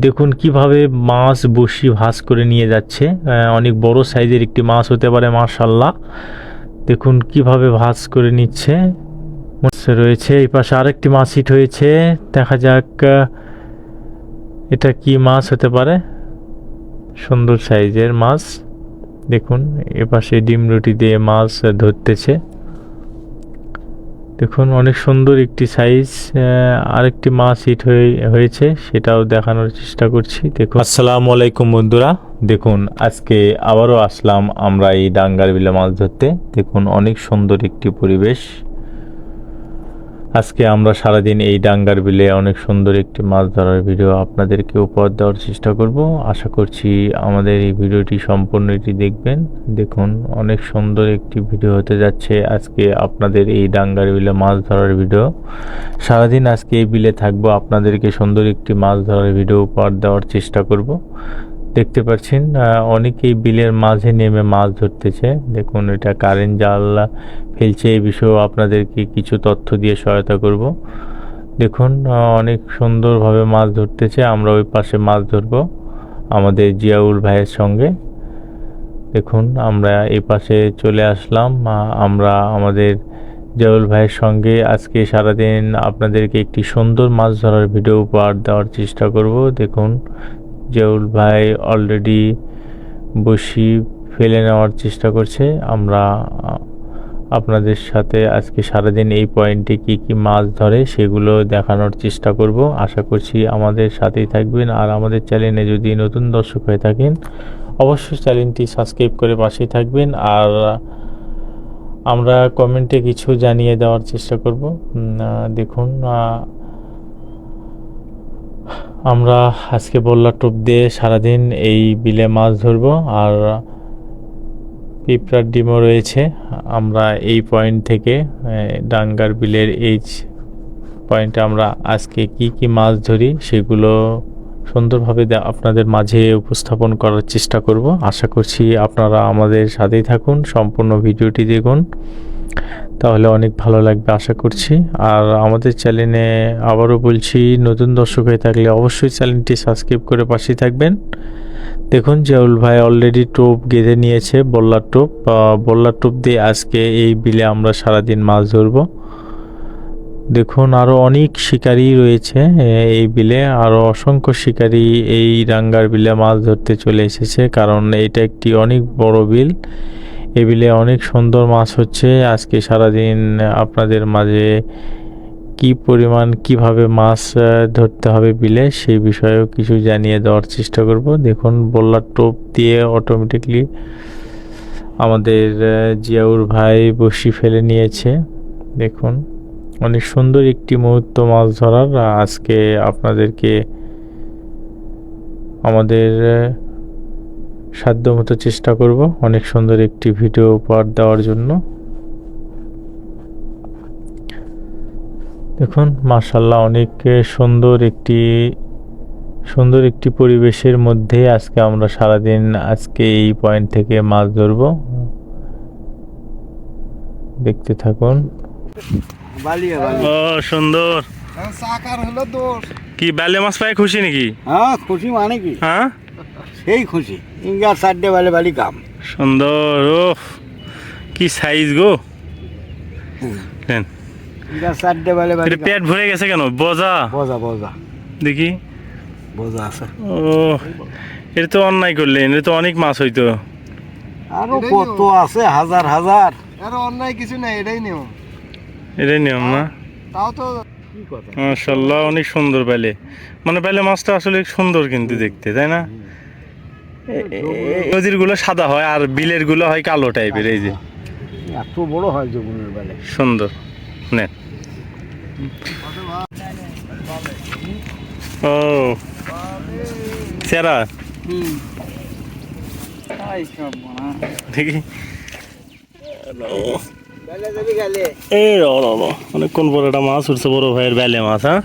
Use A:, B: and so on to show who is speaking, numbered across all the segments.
A: দেখুন কিভাবে মাছ বসি ভাঁজ করে নিয়ে যাচ্ছে। অনেক বড় সাইজের একটি মাছ হতে পারে, মাশাআল্লাহ। দেখুন কিভাবে ভাঁজ করে নিচ্ছে। রয়েছে এই পাশে আরেকটি মাছ হিট হয়েছে। দেখা যাক এটা কি মাছ হতে পারে। সুন্দর সাইজের মাছ। দেখুন এপাশে ডিম রুটি দিয়ে মাছ ধরতেছে। দেখুন অনেক সুন্দর একটি সাইজ। আরেকটি মাছ হিট হয়েছে, সেটাও দেখানোর চেষ্টা করছি। দেখুন, আসসালামু আলাইকুম বন্ধুরা। দেখুন আজকে আবারও আসলাম আমরা এই ডাঙ্গার বিলে মাছ ধরতে। দেখুন অনেক সুন্দর একটি পরিবেশ। আজকে আমরা সারাদিন এই ডাঙ্গার বিলে অনেক সুন্দর একটি মাছ ধরার ভিডিও আপনাদেরকে উপহার দেওয়ার চেষ্টা করব। আশা করছি আমাদের এই ভিডিওটি সম্পূর্ণটি দেখবেন। দেখুন অনেক সুন্দর একটি ভিডিও হতে যাচ্ছে আজকে আপনাদের এই ডাঙ্গার বিলে মাছ ধরার ভিডিও। সারাদিন আজকে এই বিলে থাকবো, আপনাদেরকে সুন্দর একটি মাছ ধরার ভিডিও উপহার দেওয়ার চেষ্টা করব। দেখতে পাচ্ছেন অনেকেই বিলের মাঝে নেমে মাছ ধরতেছে। দেখুন এটা কারেন্ট জাল ফেলছে, এই বিষয়েও আপনাদেরকে কিছু তথ্য দিয়ে সহায়তা করব। দেখুন অনেক সুন্দরভাবে মাছ ধরতেছে। আমরা ওই পাশে মাছ ধরব আমাদের জিয়াউল ভাইয়ের সঙ্গে। দেখুন আমরা এই পাশে চলে আসলাম। আমরা আমাদের জিয়াউল ভাইয়ের সঙ্গে আজকে সারাদিন আপনাদেরকে একটি সুন্দর মাছ ধরার ভিডিও উপহার দেওয়ার চেষ্টা করব। দেখুন জিয়াউল ভাই অলরেডি বসি ফেলে নেওয়ার চেষ্টা করছে। আমরা আপনাদের সাথে আজকে সারাদিন এই পয়েন্টে কি কি মাছ ধরে সেগুলো দেখানোর চেষ্টা করব। আশা করছি আমাদের সাথেই থাকবেন। আর আমাদের চ্যানেলে যদি নতুন দর্শক হয়ে থাকেন অবশ্যই চ্যানেলটি সাবস্ক্রাইব করে পাশেই থাকবেন। আর আমরা কমেন্টে কিছু জানিয়ে দেওয়ার চেষ্টা করব। দেখুন আমরা আজকে বল্লা টোপ দিয়ে সারাদিন এই বিলে মাছ ধরবো। আর পিঁপড়ার ডিমও রয়েছে। আমরা এই পয়েন্ট থেকে ডাঙ্গার বিলের এই পয়েন্টে আমরা আজকে কি কি মাছ ধরি সেগুলো সুন্দরভাবে আপনাদের মাঝে উপস্থাপন করার চেষ্টা করব। আশা করছি আপনারা আমাদের সাথেই থাকুন, সম্পূর্ণ ভিডিওটি দেখুন, তাহলে অনেক ভালো লাগবে আশা করছি। আর আমাদের চ্যানেলে আবারও বলছি, নতুন দর্শক হয়ে থাকলে অবশ্যই চ্যানেলটি সাবস্ক্রাইব করে পাশেই থাকবেন। দেখুন জিয়াউল ভাই অলরেডি টোপ গেঁথে নিয়েছে, বল্লার টোপ। বল্লার টোপ দিয়ে আজকে এই বিলে আমরা সারাদিন মাছ ধরব। দেখুন আরও অনেক শিকারি রয়েছে এই বিলে, আরও অসংখ্য শিকারি এই ডাঙ্গার বিলে মাছ ধরতে চলে এসেছে, কারণ এটা একটি অনেক বড় বিল। এই বিলে অনেক সুন্দর মাছ হচ্ছে। আজকে সারাদিন আপনাদের মাঝে কি পরিমাণ কিভাবে মাছ ধরতে হবে বিলে সেই বিষয়েও কিছু জানিয়ে দেওয়ার চেষ্টা করব। দেখুন বল্লার টোপ দিয়ে অটোমেটিকলি আমাদের জিয়াউর ভাই বসি ফেলে নিয়েছে। দেখুন অনেক সুন্দর একটি মুহূর্ত মাছ ধরার। আজকে আপনাদেরকে আমাদের সাধ্যমতো চেষ্টা করব অনেক সুন্দর একটি ভিডিও উপহার দেওয়ার জন্য। দেখুন মাশাআল্লাহ অনেক সুন্দর একটি পরিবেশের মধ্যে আজকে আমরা সারাদিন আজকে এই পয়েন্ট থেকে মাছ ধরব। দেখতে থাকুন। ও সুন্দর। কি বেলে মাছ পায় খুশি নাকি?
B: হ্যাঁ খুশি মানে কি,
A: হ্যাঁ
B: সেই খুশি। ইঙ্গার সাইডে বেলে বালি কাম
A: সুন্দর। ও কি সাইজ গো।
B: ইঙ্গার সাইডে বেলে বালি।
A: এটা পেট ভরে গেছে কেন? বজা
B: বজা বজা
A: দেখি।
B: বজা আছে।
A: ও এটা তো অন্যায় করলেন, এটা তো অনেক মাছ হইতো।
B: আরো কত আছে, হাজার হাজার।
C: আরে অন্যায় কিছু নাই, এটাই নিয়ম।
A: এটাই নিয়ম না?
C: তাও তো
B: কি কথা,
A: মাশাআল্লাহ অনেক সুন্দর বেলে। মানে বেলে মাছটা আসলে সুন্দর কিন্তু দেখতে, তাই না? নদীর গুলো সাদা হয় আর বিলের গুলো হয় কালো টাইপের। এই যে
B: এত বড় হয় যমুনের বেলে।
A: সুন্দর নেন। ও সেরা দেখি। অনেকক্ষণ বড় একটা মাছ উঠছে, বড় ভাইয়ের বেলে মাছ। হ্যাঁ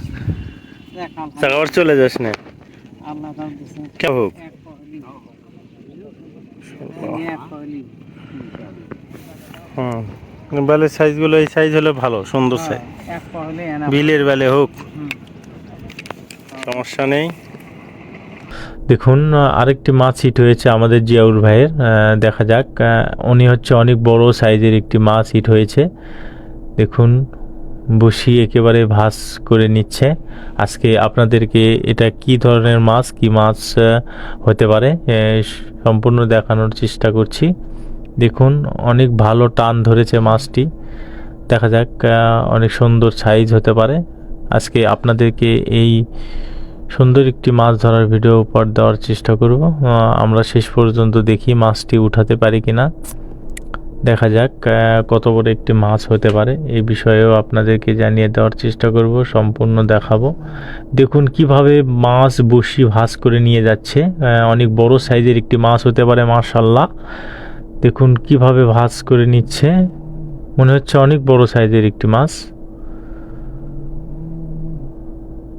A: আবার চলে যাস না কে হোক। বেলের সাইজ গুলো এই সাইজ হলে ভালো, সুন্দর সাইজ। বিলের বেলে হোক সমস্যা নেই। দেখুন আরেকটি মাছ হিট হয়েছে আমাদের জিয়াউর ভাইয়ের, দেখা যাক। উনি হচ্ছে অনেক বড় সাইজের একটি মাছ হিট হয়েছে। দেখুন বসি একেবারে ভাস করে নিচ্ছে। আজকে আপনাদেরকে এটা কি ধরনের মাছ, কি মাছ হতে পারে সম্পূর্ণ দেখানোর চেষ্টা করছি। দেখুন অনেক ভালো টান ধরেছে মাছটি, দেখা যাক অনেক সুন্দর সাইজ হতে পারে। আজকে আপনাদেরকে এই সুন্দর একটি মাছ ধরার ভিডিও উপহার দেওয়ার চেষ্টা করব। আমরা শেষ পর্যন্ত দেখি মাছটি উঠাতে পারি কিনা, দেখা যাক কত বড় একটি মাছ হতে পারে। এই বিষয়েও আপনাদেরকে জানিয়ে দেওয়ার চেষ্টা করব, সম্পূর্ণ দেখাবো। দেখুন কিভাবে মাছ বসি ভাঁজ করে নিয়ে যাচ্ছে। অনেক বড় সাইজের একটি মাছ হতে পারে মাশাআল্লাহ। দেখুন কিভাবে ভাঁজ করে নিচ্ছে, মনে হচ্ছে অনেক বড় সাইজের একটি মাছ।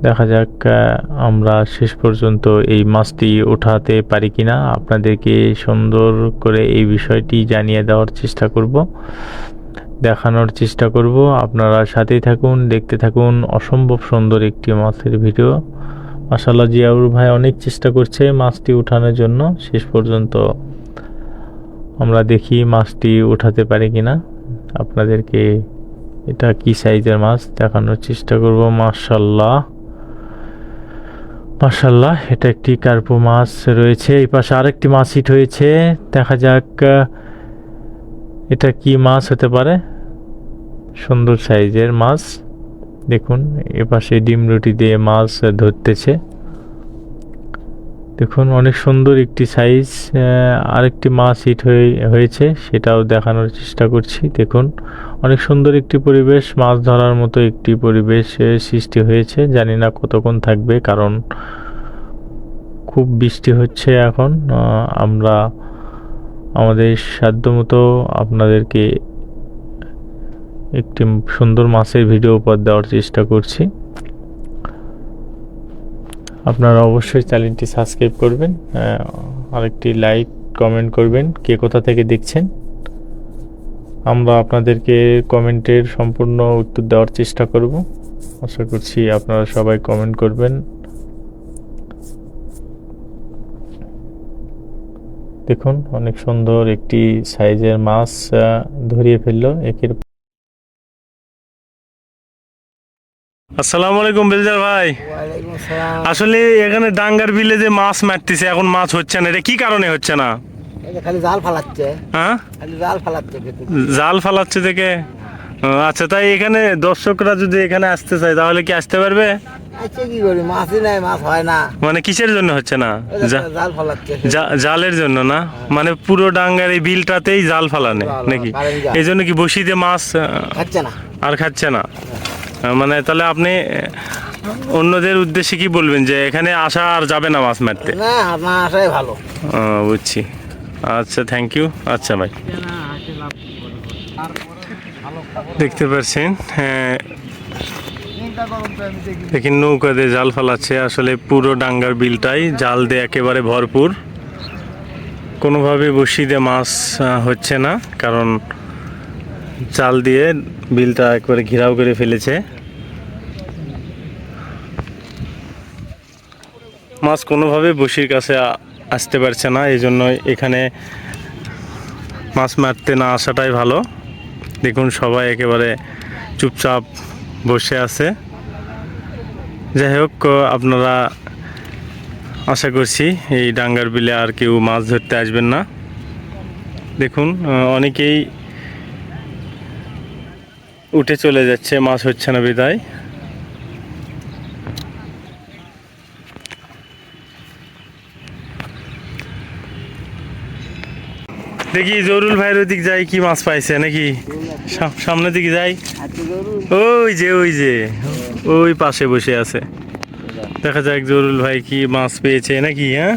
A: দেখা যাক আমরা শেষ পর্যন্ত এই মাছটি উঠাতে পারি কিনা, আপনাদেরকে সুন্দর করে এই বিষয়টি জানিয়ে দেওয়ার চেষ্টা করব, দেখানোর চেষ্টা করব। আপনারা সাথেই থাকুন, দেখতে থাকুন। অসম্ভব সুন্দর একটি মাছের ভিডিও। মাশাআল্লাহ জিয়াউর ভাই অনেক চেষ্টা করছে মাছটি উঠানোর জন্য। শেষ পর্যন্ত আমরা দেখি মাছটি উঠাতে পারি কিনা, আপনাদেরকে এটা কি সাইজের মাছ দেখানোর চেষ্টা করব। মাশাআল্লাহ মাশাআল্লাহ, এটা একটি কার্পো মাছ রয়েছে। এই পাশে আরেকটি মাছ হিট হয়েছে, দেখা যাক এটা কি মাছ হতে পারে। সুন্দর সাইজের মাছ। দেখুন এপাশে ডিম রুটি দিয়ে মাছ ধরতেছে। দেখুন অনেক সুন্দর একটি সাইজ। আরেকটি মাছ হিট হয়েছে, সেটাও দেখানোর চেষ্টা করছি। দেখুন অনেক সুন্দর একটি পরিবেশ, মাছ ধরার মতো একটি পরিবেশ সৃষ্টি হয়েছে। জানি না কতক্ষণ থাকবে, কারণ খুব বৃষ্টি হচ্ছে এখন। আমরা আমাদের সাধ্যমতো আপনাদেরকে একটি সুন্দর মাছের ভিডিও উপহার দেওয়ার চেষ্টা করছি। আপনারা অবশ্যই চ্যানেলটি সাবস্ক্রাইব করবেন, আরেকটি লাইক কমেন্ট করবেন কে কোথা থেকে দেখছেন। আমরা আপনাদেরকে কমেন্টের সম্পূর্ণ উত্তর দেওয়ার চেষ্টা করব। আশা করছি আপনারা সবাই কমেন্ট করবেন। দেখুন অনেক সুন্দর একটি সাইজের মাছ ধরিয়ে ফেললো একের। আসসালামু আলাইকুম বেলজার ভাই।
B: ওয়ালাইকুম আসসালাম।
A: আসলে এখানে ডাঙ্গার বিলে যে মাছ মারতেছে, এখন মাছ হচ্ছে না, এটা কি কারণে হচ্ছে না?
B: এই যে খালি জাল ফালাচ্ছে,
A: হ্যাঁ
B: খালি জাল ফালাচ্ছে ভেতরে।
A: জাল ফালাচ্ছে দেখে। আচ্ছা, তাই এখানে দর্শকরা যদি এখানে আসতে চায় তাহলে কি আসতে পারবে?
B: আচ্ছা কি করি, মাছই নাই, মাছ হয় না।
A: মানে কিসের জন্য হচ্ছে না?
B: ওই যে জাল ফালাচ্ছে।
A: জালের জন্য না, মানে পুরো ডাঙ্গার এই বিলটাতেই জাল ফালানে
B: জাল,
A: নাকি?
B: কারেন্ট জাল।
A: এই জন্য কি বসিতে মাছ
B: খাচ্ছে না।
A: আর খাচ্ছে না? মানে তাহলে আপনি অন্যদের উদ্দেশ্যে কি বলবেন, যে এখানে আসা আর যাবে না মাছ মারতে?
B: না, না আসাই ভালো।
A: বুঝছি। আচ্ছা, থ্যাংক ইউ। আচ্ছা ভাই, দেখতে পাচ্ছেন দেখি নৌকা দিয়ে জাল ফালাচ্ছে। আসলে পুরো ডাঙ্গার বিলটাই জাল দিয়ে একেবারে ভরপুর। কোনোভাবে বসি দিয়ে মাছ হচ্ছে না, কারণ জাল দিয়ে বিলটা একবারে ঘেরাও করে ফেলেছে। মাছ কোনোভাবে বসির কাছে আসতে পারছে না, এই জন্য এখানে মাছ মারতে না আসাটাই ভালো। দেখুন সবাই একেবারে চুপচাপ বসে আছে। যাই হোক, আপনারা আশা করছি এই ডাঙ্গার বিলে আর কেউ মাছ ধরতে আসবেন না। দেখুন অনেকেই উঠে চলে যাচ্ছে, মাছ হচ্ছে না বিদায়। দেখি জরুল ভাইয়ের ওদিক যাই, কি মাছ পাইছে নাকি? সামনের দিকে যাই। ওই যে ওই পাশে বসে আছে, দেখা যাক জরুল ভাই কি মাছ পেয়েছে নাকি। হ্যাঁ,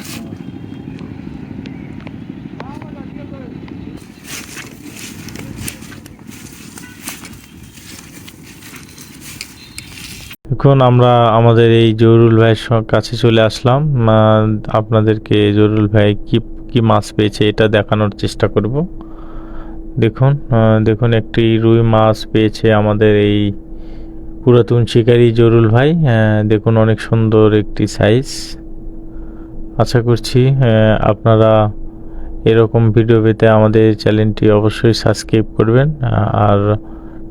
A: এখন আমরা আমাদের এই জরুল ভাইয়ের কাছে চলে আসলাম। আপনাদেরকে জরুল ভাই কি কি মাছ পেয়েছে এটা দেখানোর চেষ্টা করব। দেখুন একটি রুই মাছ পেয়েছে আমাদের এই পুরাতন শিকারী জরুল ভাই। দেখুন অনেক সুন্দর একটি সাইজ, আশা করছি আপনারা এরকম ভিডিও পেতে আমাদের চ্যানেলটি অবশ্যই সাবস্ক্রাইব করবেন আর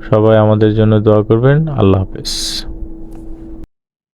A: সবাই আমাদের জন্য দোয়া করবেন। আল্লাহ হাফেজ।